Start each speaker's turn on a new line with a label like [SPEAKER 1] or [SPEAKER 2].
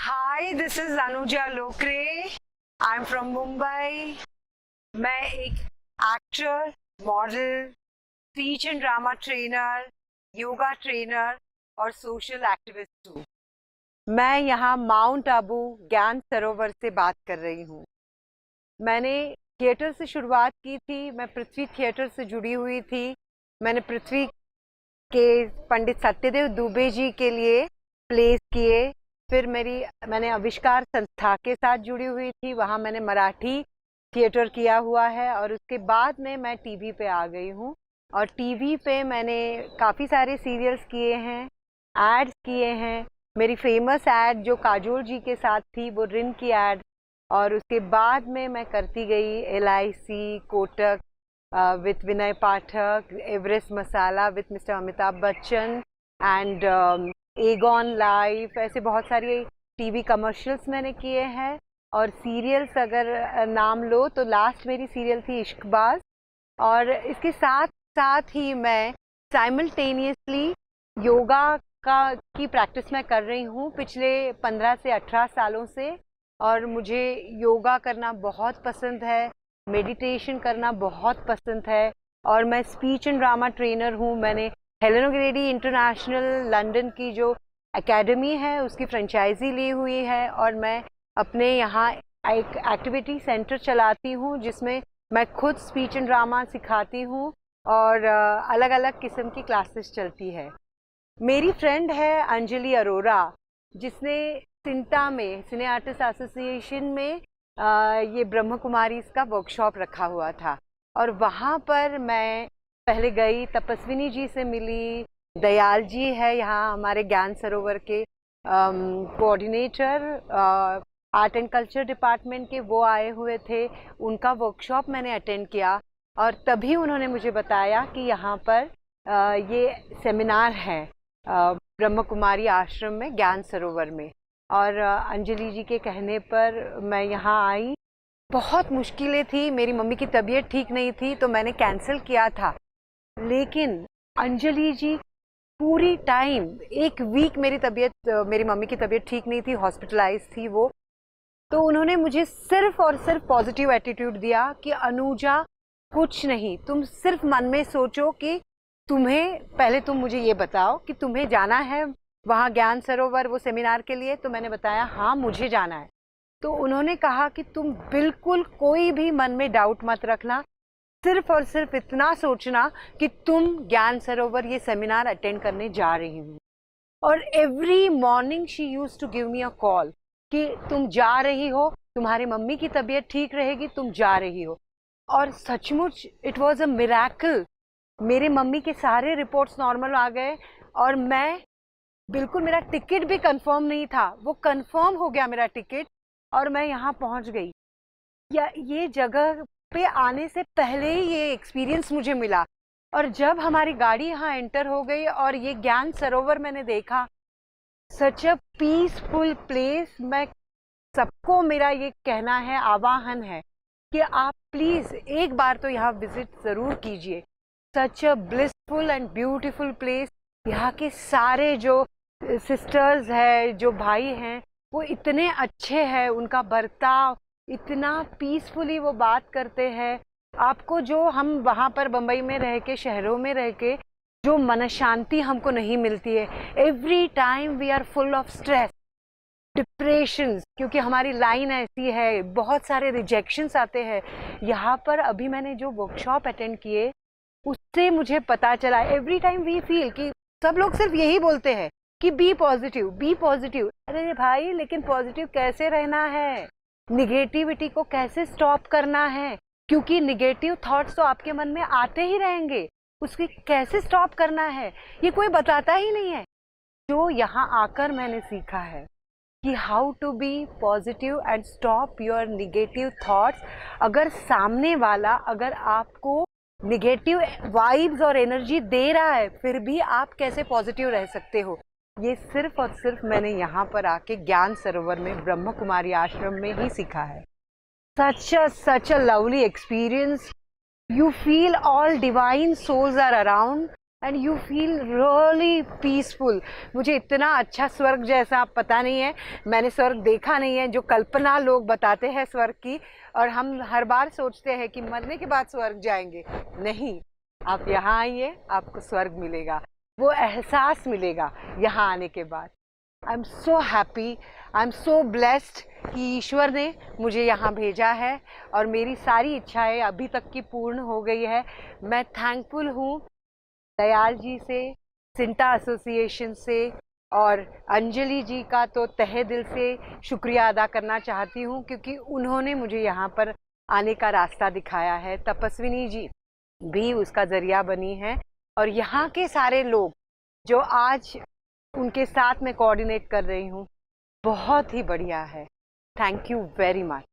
[SPEAKER 1] Hi, this is Anuja Lokre. I'm from Mumbai. मैं एक actor, model, speech and drama trainer, yoga trainer और social activist हूँ। मैं यहाँ माउंट आबू ज्ञान सरोवर से बात कर रही हूँ। मैंने थिएटर से शुरुआत की थी। मैं पृथ्वी थिएटर से जुड़ी हुई थी। मैंने पृथ्वी के पंडित सत्यदेव दुबे जी के लिए प्लेस किए। फिर मैंने आविष्कार संस्था के साथ जुड़ी हुई थी, वहाँ मैंने मराठी थिएटर किया हुआ है। और उसके बाद में मैं टीवी पे आ गई हूँ और टीवी पे मैंने काफ़ी सारे सीरियल्स किए हैं, एड्स किए हैं। मेरी फेमस एड जो काजोल जी के साथ थी वो रिन की एड। और उसके बाद में मैं करती गई LIC, Kotak with Vinay Pathak, Everest masala with mister Amitabh Bachchan and Aegon life, ऐसे बहुत सारे टीवी कमर्शियल्स मैंने किए हैं। और सीरियल्स अगर नाम लो तो लास्ट मेरी सीरियल थी इश्कबाज। और इसके साथ साथ ही मैं साइमल्टेनियसली योगा की प्रैक्टिस मैं कर रही हूँ पिछले 15 से 18 सालों से। और मुझे योगा करना बहुत पसंद है, मेडिटेशन करना बहुत पसंद है। और मैं स्पीच एंड ड्रामा ट्रेनर हूँ। मैंने हेलेन ओग्रेडी इंटरनेशनल लंदन की जो एकेडमी है उसकी फ्रेंचाइजी ली हुई है। और मैं अपने यहाँ एक एक्टिविटी सेंटर चलाती हूँ जिसमें मैं खुद स्पीच एंड ड्रामा सिखाती हूँ और अलग अलग किस्म की क्लासेस चलती है। मेरी फ्रेंड है अंजलि अरोरा, जिसने सिंटा में सिने आर्टिस्ट एसोसिएशन में ये ब्रह्म कुमारी इसका वर्कशॉप रखा हुआ था। और वहाँ पर मैं पहले गई, तपस्विनी जी से मिली। दयाल जी है यहाँ हमारे ज्ञान सरोवर के coordinator art and culture department के, वो आए हुए थे। उनका वर्कशॉप मैंने अटेंड किया और तभी उन्होंने मुझे बताया कि यहाँ पर ये सेमिनार है ब्रह्म कुमारी आश्रम में ज्ञान सरोवर में। और अंजलि जी के कहने पर मैं यहाँ आई। बहुत मुश्किलें थी, मेरी मम्मी की तबीयत ठीक नहीं थी तो मैंने कैंसिल किया था। लेकिन अंजलि जी पूरी टाइम, एक वीक मेरी मम्मी की तबीयत ठीक नहीं थी, हॉस्पिटलाइज थी वो, तो उन्होंने मुझे सिर्फ और सिर्फ पॉजिटिव एटीट्यूड दिया कि अनुजा कुछ नहीं, तुम सिर्फ मन में सोचो कि पहले तुम मुझे ये बताओ कि तुम्हें जाना है वहाँ ज्ञान सरोवर वो सेमिनार के लिए। तो मैंने बताया हाँ मुझे जाना है। तो उन्होंने कहा कि तुम बिल्कुल कोई भी मन में डाउट मत रखना, सिर्फ और सिर्फ इतना सोचना कि तुम ज्ञान सरोवर ये सेमिनार अटेंड करने जा रही हो। और every morning she used to give me a call कि तुम जा रही हो, तुम्हारी मम्मी की तबीयत ठीक रहेगी, तुम जा रही हो। और सचमुच इट वॉज अ मिरेकल। मेरे मम्मी के सारे रिपोर्ट्स नॉर्मल आ गए और मैं बिल्कुल, मेरा टिकट भी कंफर्म नहीं था, वो कंफर्म हो गया मेरा टिकट और मैं यहाँ पहुँच गई। या ये जगह पे आने से पहले ही ये एक्सपीरियंस मुझे मिला। और जब हमारी गाड़ी यहाँ एंटर हो गई और ये ज्ञान सरोवर मैंने देखा, सच अ पीसफुल प्लेस। मैं सबको मेरा ये कहना है, आवाहन है कि आप प्लीज एक बार तो यहाँ विजिट जरूर कीजिए। Such a blissful and beautiful place. यहाँ के सारे जो सिस्टर्स है, जो भाई हैं, वो इतने अच्छे हैं, उनका बर्ताव इतना पीसफुली वो बात करते हैं। आपको जो हम वहाँ पर बम्बई में रह के, शहरों में रह के जो मन शांति हमको नहीं मिलती है, every time we are full of stress, depression, क्योंकि हमारी लाइन ऐसी है, बहुत सारे रिजेक्शंस आते हैं। यहाँ पर अभी मैंने जो वर्कशॉप अटेंड किए उससे मुझे पता चला, एवरी टाइम वी फील कि सब लोग सिर्फ यही बोलते हैं कि बी पॉजिटिव, बी पॉजिटिव। अरे भाई, लेकिन पॉजिटिव कैसे रहना है, निगेटिविटी को कैसे स्टॉप करना है, क्योंकि निगेटिव थॉट्स तो आपके मन में आते ही रहेंगे, उसकी कैसे स्टॉप करना है ये कोई बताता ही नहीं है। जो यहाँ आकर मैंने सीखा है कि how to be positive and stop your negative thoughts. अगर सामने वाला अगर आपको निगेटिव वाइब्स और एनर्जी दे रहा है, फिर भी आप कैसे पॉजिटिव रह सकते हो, ये सिर्फ और सिर्फ मैंने यहाँ पर आके ज्ञान सरोवर में ब्रह्म कुमारी आश्रम में ही सीखा है। such a lovely experience. You feel all divine souls are around and you feel really peaceful. मुझे इतना अच्छा स्वर्ग जैसा पता नहीं है, मैंने स्वर्ग देखा नहीं है। जो कल्पना लोग बताते हैं स्वर्ग की, और हम हर बार सोचते हैं कि मरने के बाद स्वर्ग जाएंगे, नहीं, आप यहाँ आइए, आपको स्वर्ग मिलेगा, वो एहसास मिलेगा यहाँ आने के बाद। I am so happy, I am so blessed कि ईश्वर ने मुझे यहाँ भेजा है और मेरी सारी इच्छाएं अभी तक की पूर्ण हो गई है। मैं थैंकफुल हूँ दयाल जी से, सिंटा एसोसिएशन से, और अंजलि जी का तो तहे दिल से शुक्रिया अदा करना चाहती हूँ, क्योंकि उन्होंने मुझे यहाँ पर आने का रास्ता दिखाया है। तपस्विनी जी भी उसका जरिया बनी है, और यहाँ के सारे लोग जो आज उनके साथ मैं कोऑर्डिनेट कर रही हूँ, बहुत ही बढ़िया है। Thank you very much.